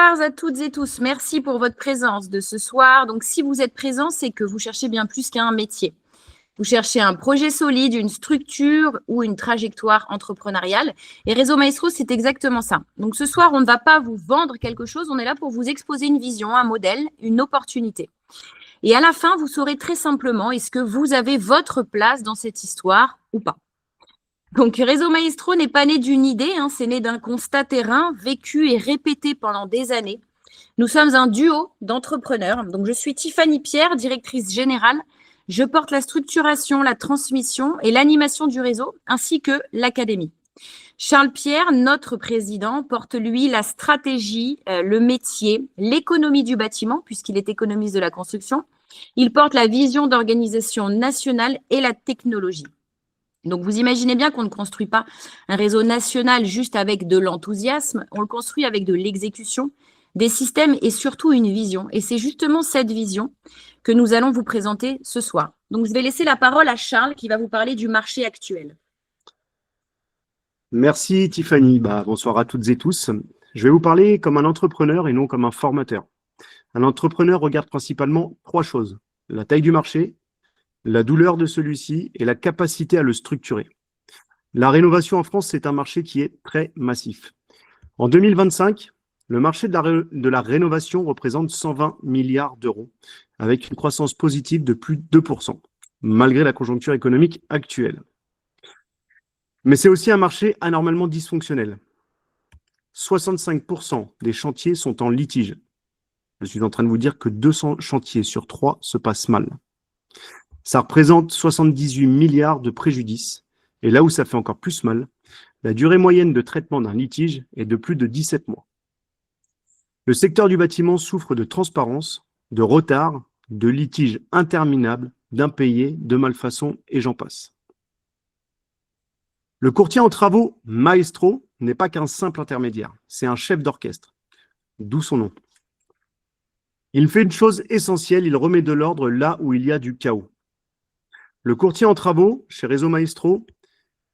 Bonsoir à toutes et tous. Merci pour votre présence de ce soir. Donc, si vous êtes présents, c'est que vous cherchez bien plus qu'un métier. Vous cherchez un projet solide, une structure ou une trajectoire entrepreneuriale. Et Réseau Maestro, c'est exactement ça. Donc, ce soir, on ne va pas vous vendre quelque chose. On est là pour vous exposer une vision, un modèle, une opportunité. Et à la fin, vous saurez très simplement est-ce que vous avez votre place dans cette histoire ou pas. Donc, Réseau Maestro n'est pas né d'une idée, c'est né d'un constat terrain vécu et répété pendant des années. Nous sommes un duo d'entrepreneurs. Donc, je suis Tiffany Pierre, directrice générale. Je porte la structuration, la transmission et l'animation du réseau, ainsi que l'académie. Charles Pierre, notre président, porte, lui, la stratégie, le métier, l'économie du bâtiment, puisqu'il est économiste de la construction. Il porte la vision d'organisation nationale et la technologie. Donc, vous imaginez bien qu'on ne construit pas un réseau national juste avec de l'enthousiasme, on le construit avec de l'exécution, des systèmes et surtout une vision. Et c'est justement cette vision que nous allons vous présenter ce soir. Donc, je vais laisser la parole à Charles qui va vous parler du marché actuel. Merci Tiffany. Bonsoir à toutes et tous. Je vais vous parler comme un entrepreneur et non comme un formateur. Un entrepreneur regarde principalement trois choses: la taille du marché, la douleur de celui-ci et la capacité à le structurer. La rénovation en France, c'est un marché qui est très massif. En 2025, le marché de la rénovation représente 120 milliards d'euros, avec une croissance positive de plus de 2%, malgré la conjoncture économique actuelle. Mais c'est aussi un marché anormalement dysfonctionnel. 65% des chantiers sont en litige. Je suis en train de vous dire que 200 chantiers sur 3 se passent mal. Ça représente 78 milliards de préjudices. Et là où ça fait encore plus mal, la durée moyenne de traitement d'un litige est de plus de 17 mois. Le secteur du bâtiment souffre de transparence, de retard, de litiges interminables, d'impayés, de malfaçons et j'en passe. Le courtier en travaux Maestro n'est pas qu'un simple intermédiaire, c'est un chef d'orchestre, d'où son nom. Il fait une chose essentielle, il remet de l'ordre là où il y a du chaos. Le courtier en travaux, chez Réseau Maestro,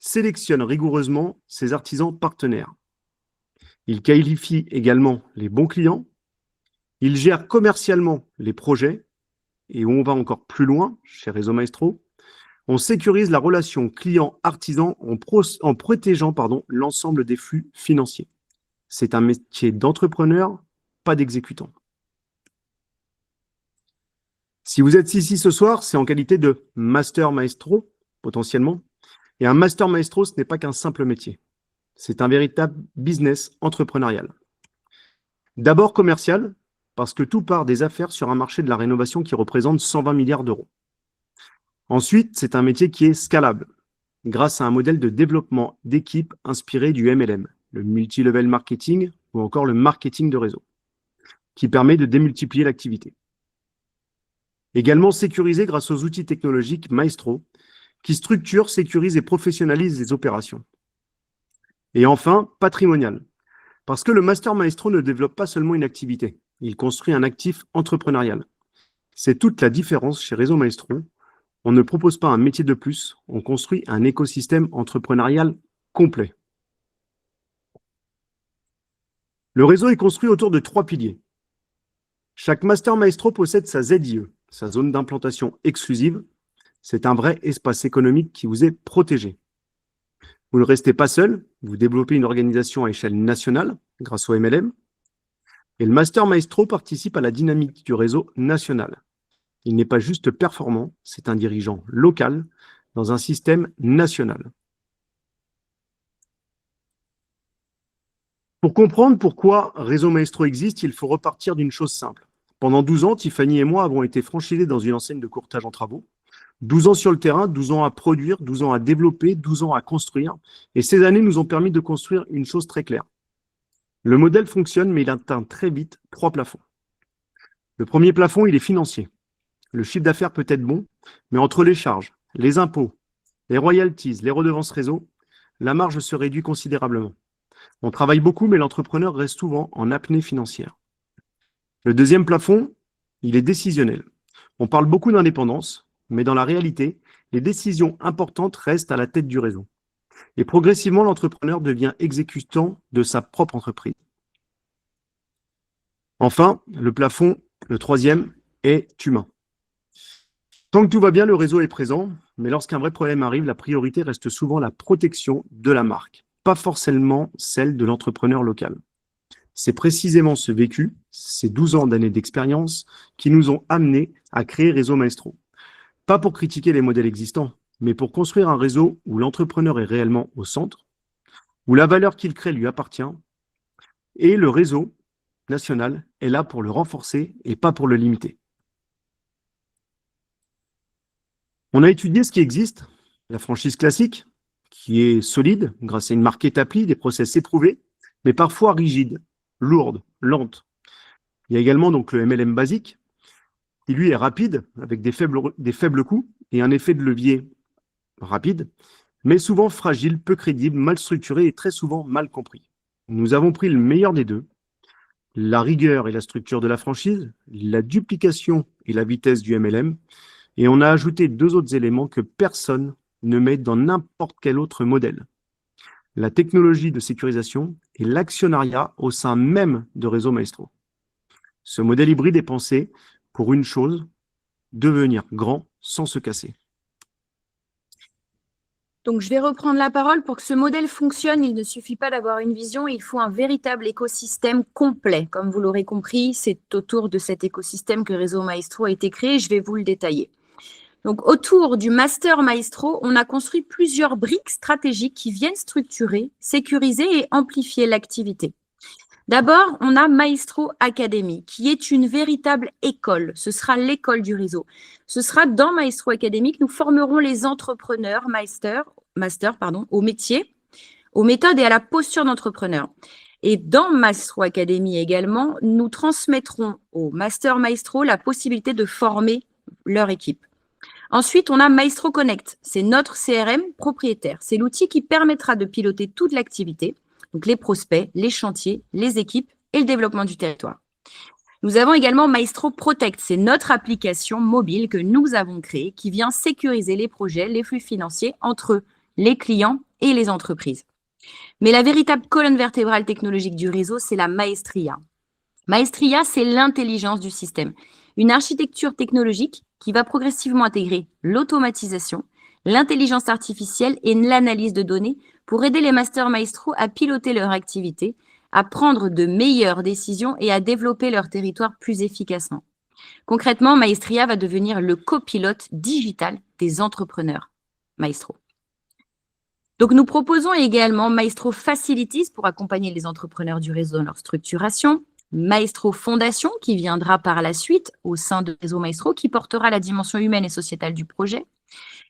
sélectionne rigoureusement ses artisans partenaires. Il qualifie également les bons clients, il gère commercialement les projets, et où on va encore plus loin, chez Réseau Maestro, on sécurise la relation client-artisan en protégeant l'ensemble des flux financiers. C'est un métier d'entrepreneur, pas d'exécutant. Si vous êtes ici ce soir, c'est en qualité de Master Maestro, potentiellement. Et un Master Maestro, ce n'est pas qu'un simple métier. C'est un véritable business entrepreneurial. D'abord commercial, parce que tout part des affaires sur un marché de la rénovation qui représente 120 milliards d'euros. Ensuite, c'est un métier qui est scalable, grâce à un modèle de développement d'équipe inspiré du MLM, le multi-level marketing ou encore le marketing de réseau, qui permet de démultiplier l'activité. Également sécurisé grâce aux outils technologiques Maestro, qui structurent, sécurisent et professionnalisent les opérations. Et enfin, patrimonial, parce que le Master Maestro ne développe pas seulement une activité, il construit un actif entrepreneurial. C'est toute la différence chez Réseau Maestro. On ne propose pas un métier de plus, on construit un écosystème entrepreneurial complet. Le réseau est construit autour de 3 piliers. Chaque Master Maestro possède sa ZIE, sa zone d'implantation exclusive. C'est un vrai espace économique qui vous est protégé. Vous ne restez pas seul, vous développez une organisation à échelle nationale grâce au MLM. Et le Master Maestro participe à la dynamique du réseau national. Il n'est pas juste performant, c'est un dirigeant local dans un système national. Pour comprendre pourquoi Réseau Maestro existe, il faut repartir d'une chose simple. Pendant 12 ans, Tiffany et moi avons été franchisés dans une enseigne de courtage en travaux. 12 ans sur le terrain, 12 ans à produire, 12 ans à développer, 12 ans à construire. Et ces années nous ont permis de construire une chose très claire. Le modèle fonctionne, mais il atteint très vite 3 plafonds. Le premier plafond, il est financier. Le chiffre d'affaires peut être bon, mais entre les charges, les impôts, les royalties, les redevances réseau, la marge se réduit considérablement. On travaille beaucoup, mais l'entrepreneur reste souvent en apnée financière. Le deuxième plafond, il est décisionnel. On parle beaucoup d'indépendance, mais dans la réalité, les décisions importantes restent à la tête du réseau. Et progressivement, l'entrepreneur devient exécutant de sa propre entreprise. Enfin, le plafond, le troisième, est humain. Tant que tout va bien, le réseau est présent, mais lorsqu'un vrai problème arrive, la priorité reste souvent la protection de la marque, pas forcément celle de l'entrepreneur local. C'est précisément ce vécu, ces 12 ans d'années d'expérience, qui nous ont amenés à créer Réseau Maestro. Pas pour critiquer les modèles existants, mais pour construire un réseau où l'entrepreneur est réellement au centre, où la valeur qu'il crée lui appartient, et le réseau national est là pour le renforcer et pas pour le limiter. On a étudié ce qui existe, la franchise classique, qui est solide grâce à une marque établie, des process éprouvés, mais parfois rigide, lourde, lente. Il y a également donc le MLM basique, qui lui est rapide, avec des faibles coûts et un effet de levier rapide, mais souvent fragile, peu crédible, mal structuré et très souvent mal compris. Nous avons pris le meilleur des deux, la rigueur et la structure de la franchise, la duplication et la vitesse du MLM, et on a ajouté 2 autres éléments que personne ne met dans n'importe quel autre modèle. La technologie de sécurisation et l'actionnariat au sein même de Réseau Maestro. Ce modèle hybride est pensé pour une chose, devenir grand sans se casser. Donc, je vais reprendre la parole. Pour que ce modèle fonctionne, il ne suffit pas d'avoir une vision, il faut un véritable écosystème complet. Comme vous l'aurez compris, c'est autour de cet écosystème que Réseau Maestro a été créé. Je vais vous le détailler. Donc, autour du Master Maestro, on a construit plusieurs briques stratégiques qui viennent structurer, sécuriser et amplifier l'activité. D'abord, on a Maestro Academy, qui est une véritable école. Ce sera l'école du réseau. Ce sera dans Maestro Academy que nous formerons les entrepreneurs master, au métier, aux méthodes et à la posture d'entrepreneur. Et dans Maestro Academy également, nous transmettrons au Master Maestro la possibilité de former leur équipe. Ensuite, on a Maestro Connect. C'est notre CRM propriétaire. C'est l'outil qui permettra de piloter toute l'activité, donc les prospects, les chantiers, les équipes et le développement du territoire. Nous avons également Maestro Protect. C'est notre application mobile que nous avons créée qui vient sécuriser les projets, les flux financiers entre les clients et les entreprises. Mais la véritable colonne vertébrale technologique du réseau, c'est la Maestria. Maestria, c'est l'intelligence du système. Une architecture technologique qui va progressivement intégrer l'automatisation, l'intelligence artificielle et l'analyse de données pour aider les Master Maestro à piloter leur activité, à prendre de meilleures décisions et à développer leur territoire plus efficacement. Concrètement, Maestria va devenir le copilote digital des entrepreneurs Maestro. Donc, nous proposons également Maestro Facilities pour accompagner les entrepreneurs du réseau dans leur structuration, Maestro Fondation qui viendra par la suite au sein de Réseau Maestro qui portera la dimension humaine et sociétale du projet,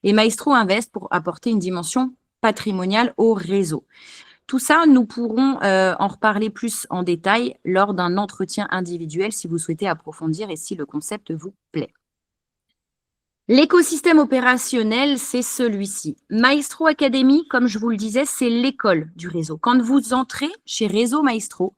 et Maestro Invest pour apporter une dimension patrimoniale au réseau. Tout ça, nous pourrons en reparler plus en détail lors d'un entretien individuel si vous souhaitez approfondir et si le concept vous plaît. L'écosystème opérationnel, c'est celui-ci. Maestro Academy, comme je vous le disais, c'est l'école du réseau. Quand vous entrez chez Réseau Maestro,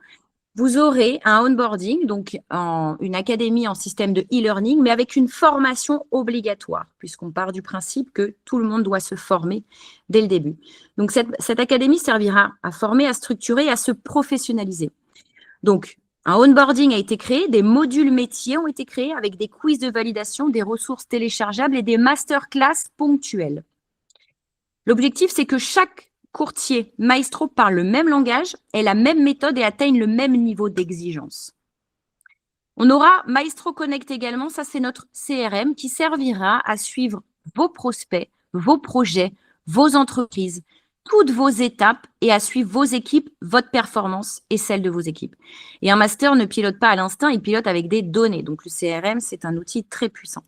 vous aurez un onboarding, donc une académie en système de e-learning, mais avec une formation obligatoire, puisqu'on part du principe que tout le monde doit se former dès le début. Donc, cette académie servira à former, à structurer, à se professionnaliser. Donc, un onboarding a été créé, des modules métiers ont été créés avec des quiz de validation, des ressources téléchargeables et des masterclass ponctuelles. L'objectif, c'est que chaque courtier Maestro parle le même langage, ait la même méthode et atteigne le même niveau d'exigence. On aura Maestro Connect également, ça c'est notre CRM qui servira à suivre vos prospects, vos projets, vos entreprises, toutes vos étapes et à suivre vos équipes, votre performance et celle de vos équipes. Et un master ne pilote pas à l'instinct, il pilote avec des données. Donc le CRM, c'est un outil très puissant.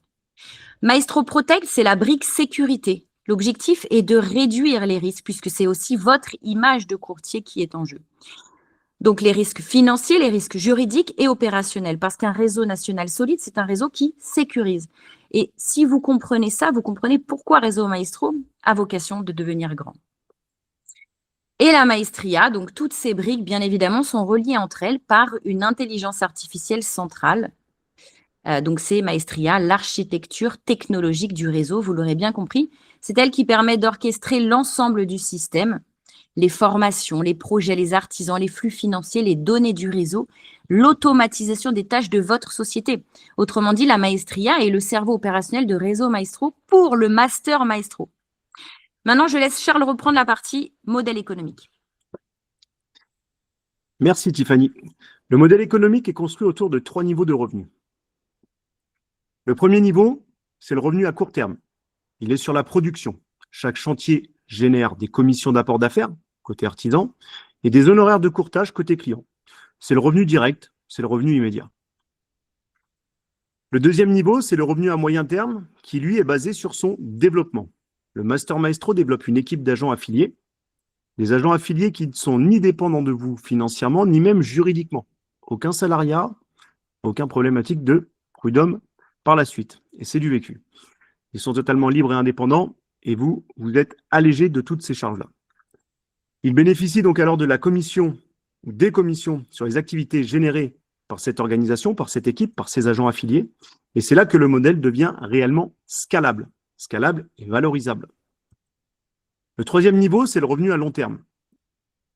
Maestro Protect, c'est la brique sécurité. L'objectif est de réduire les risques puisque c'est aussi votre image de courtier qui est en jeu. Donc, les risques financiers, les risques juridiques et opérationnels. Parce qu'un réseau national solide, c'est un réseau qui sécurise. Et si vous comprenez ça, vous comprenez pourquoi Réseau Maestro a vocation de devenir grand. Et la Maestria, donc toutes ces briques, bien évidemment, sont reliées entre elles par une intelligence artificielle centrale. Donc, c'est Maestria, l'architecture technologique du réseau, vous l'aurez bien compris. C'est elle qui permet d'orchestrer l'ensemble du système, les formations, les projets, les artisans, les flux financiers, les données du réseau, l'automatisation des tâches de votre société. Autrement dit, la Maestria est le cerveau opérationnel de Réseau Maestro pour le Master Maestro. Maintenant, je laisse Charles reprendre la partie modèle économique. Merci Tiffany. Le modèle économique est construit autour de 3 niveaux de revenus. Le premier niveau, c'est le revenu à court terme. Il est sur la production. Chaque chantier génère des commissions d'apport d'affaires, côté artisan, et des honoraires de courtage, côté client. C'est le revenu direct, c'est le revenu immédiat. Le deuxième niveau, c'est le revenu à moyen terme, qui lui est basé sur son développement. Le Master Maestro développe une équipe d'agents affiliés, des agents affiliés qui ne sont ni dépendants de vous financièrement, ni même juridiquement. Aucun salariat, aucun problématique de prud'homme par la suite. Et c'est du vécu. Ils sont totalement libres et indépendants, et vous êtes allégé de toutes ces charges-là. Ils bénéficient donc alors de la commission ou des commissions sur les activités générées par cette organisation, par cette équipe, par ces agents affiliés. Et c'est là que le modèle devient réellement scalable et valorisable. Le troisième niveau, c'est le revenu à long terme.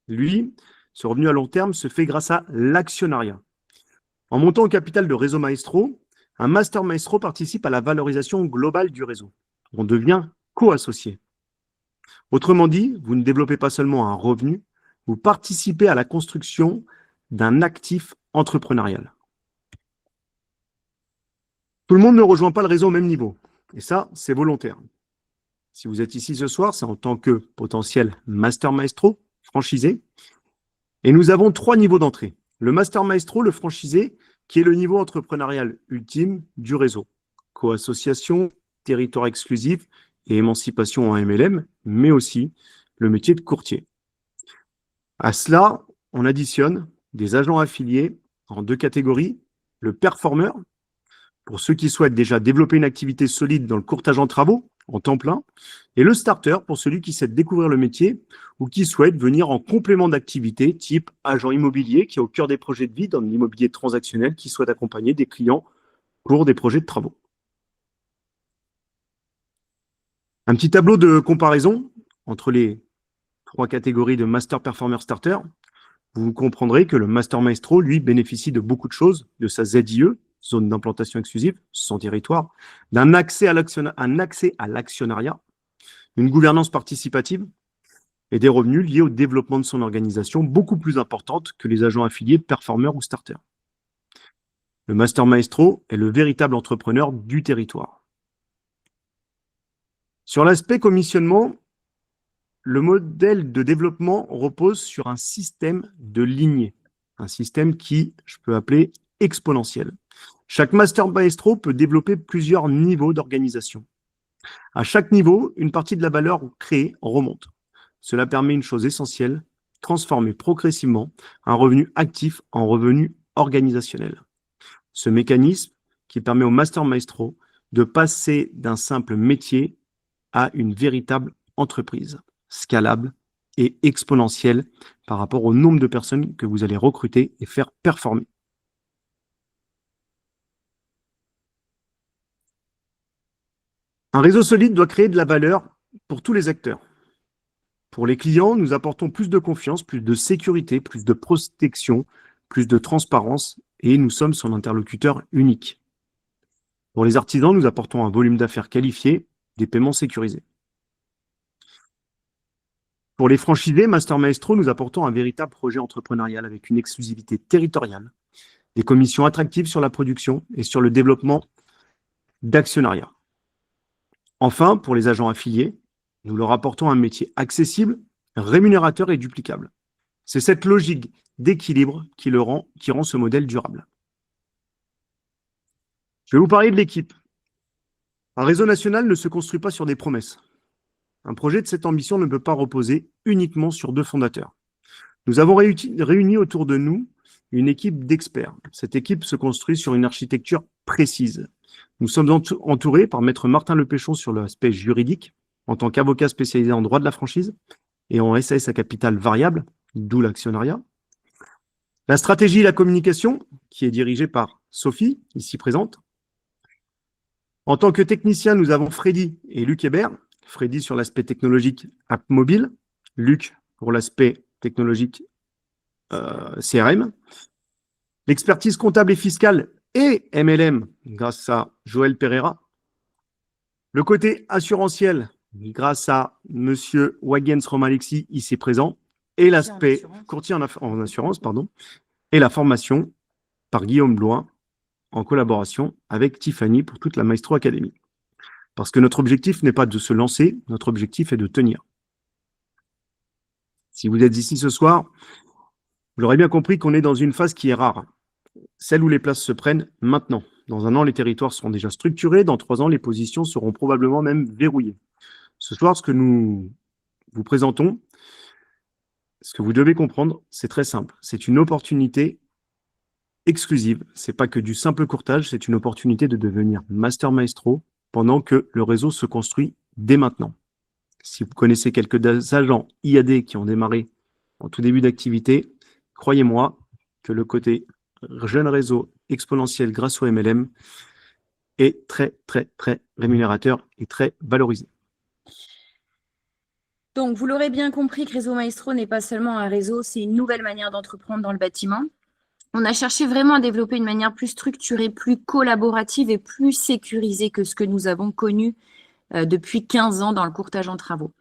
Lui, ce revenu à long terme se fait grâce à l'actionnariat. En montant au capital de Réseau Maestro, un Master Maestro participe à la valorisation globale du réseau. On devient co-associé. Autrement dit, vous ne développez pas seulement un revenu, vous participez à la construction d'un actif entrepreneurial. Tout le monde ne rejoint pas le réseau au même niveau. Et ça, c'est volontaire. Si vous êtes ici ce soir, c'est en tant que potentiel Master Maestro, franchisé. Et nous avons 3 niveaux d'entrée. Le Master Maestro, le franchisé, qui est le niveau entrepreneurial ultime du réseau. Co-association, territoire exclusif et émancipation en MLM, mais aussi le métier de courtier. À cela, on additionne des agents affiliés en 2 catégories. Le performeur, pour ceux qui souhaitent déjà développer une activité solide dans le courtage en travaux, en temps plein, et le starter, pour celui qui sait découvrir le métier ou qui souhaite venir en complément d'activité, type agent immobilier qui est au cœur des projets de vie dans l'immobilier transactionnel, qui souhaite accompagner des clients pour des projets de travaux. Un petit tableau de comparaison entre les 3 catégories de Master Performer Starter. Vous comprendrez que le Master Maestro, lui, bénéficie de beaucoup de choses, de sa ZIE, zone d'implantation exclusive, son territoire, d'un accès à l'actionnariat, une gouvernance participative et des revenus liés au développement de son organisation beaucoup plus importantes que les agents affiliés, performeurs ou starters. Le Master Maestro est le véritable entrepreneur du territoire. Sur l'aspect commissionnement, le modèle de développement repose sur un système de lignées, un système qui, je peux appeler exponentiel. Chaque Master Maestro peut développer plusieurs niveaux d'organisation. À chaque niveau, une partie de la valeur créée remonte. Cela permet une chose essentielle, transformer progressivement un revenu actif en revenu organisationnel. Ce mécanisme qui permet au Master Maestro de passer d'un simple métier à une véritable entreprise, scalable et exponentielle par rapport au nombre de personnes que vous allez recruter et faire performer. Un réseau solide doit créer de la valeur pour tous les acteurs. Pour les clients, nous apportons plus de confiance, plus de sécurité, plus de protection, plus de transparence et nous sommes son interlocuteur unique. Pour les artisans, nous apportons un volume d'affaires qualifié, des paiements sécurisés. Pour les franchisés, Master Maestro, nous apportons un véritable projet entrepreneurial avec une exclusivité territoriale, des commissions attractives sur la production et sur le développement d'actionnariat. Enfin, pour les agents affiliés, nous leur apportons un métier accessible, rémunérateur et duplicable. C'est cette logique d'équilibre qui rend ce modèle durable. Je vais vous parler de l'équipe. Un réseau national ne se construit pas sur des promesses. Un projet de cette ambition ne peut pas reposer uniquement sur 2 fondateurs. Nous avons réuni autour de nous une équipe d'experts. Cette équipe se construit sur une architecture précise. Nous sommes entourés par Maître Martin Lepéchon sur l'aspect juridique, en tant qu'avocat spécialisé en droit de la franchise et en SAS à capital variable, d'où l'actionnariat. La stratégie et la communication, qui est dirigée par Sophie, ici présente. En tant que technicien, nous avons Freddy et Luc Hébert. Freddy sur l'aspect technologique app mobile, Luc pour l'aspect technologique CRM, l'expertise comptable et fiscale et MLM grâce à Joël Pereira, le côté assurantiel grâce à Monsieur Wagens Romalexi, ici présent, et l'aspect courtier en assurance, pardon, et la formation par Guillaume Blois en collaboration avec Tiffany pour toute la Maestro Academy. Parce que notre objectif n'est pas de se lancer, notre objectif est de tenir. Si vous êtes ici ce soir, vous l'aurez bien compris qu'on est dans une phase qui est rare, celle où les places se prennent maintenant. Dans 1 an, les territoires seront déjà structurés, dans 3 ans, les positions seront probablement même verrouillées. Ce soir, ce que nous vous présentons, ce que vous devez comprendre, c'est très simple. C'est une opportunité exclusive. Ce n'est pas que du simple courtage, c'est une opportunité de devenir Master Maestro pendant que le réseau se construit dès maintenant. Si vous connaissez quelques agents IAD qui ont démarré en tout début d'activité, croyez-moi que le côté jeune réseau exponentiel grâce au MLM est très, très, très rémunérateur et très valorisé. Donc, vous l'aurez bien compris que Réseau Maestro n'est pas seulement un réseau, c'est une nouvelle manière d'entreprendre dans le bâtiment. On a cherché vraiment à développer une manière plus structurée, plus collaborative et plus sécurisée que ce que nous avons connu depuis 15 ans dans le courtage en travaux.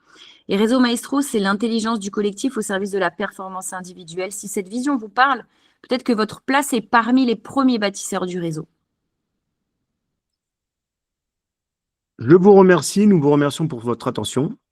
Et Réseau Maestro, c'est l'intelligence du collectif au service de la performance individuelle. Si cette vision vous parle, peut-être que votre place est parmi les premiers bâtisseurs du réseau. Je vous remercie, nous vous remercions pour votre attention.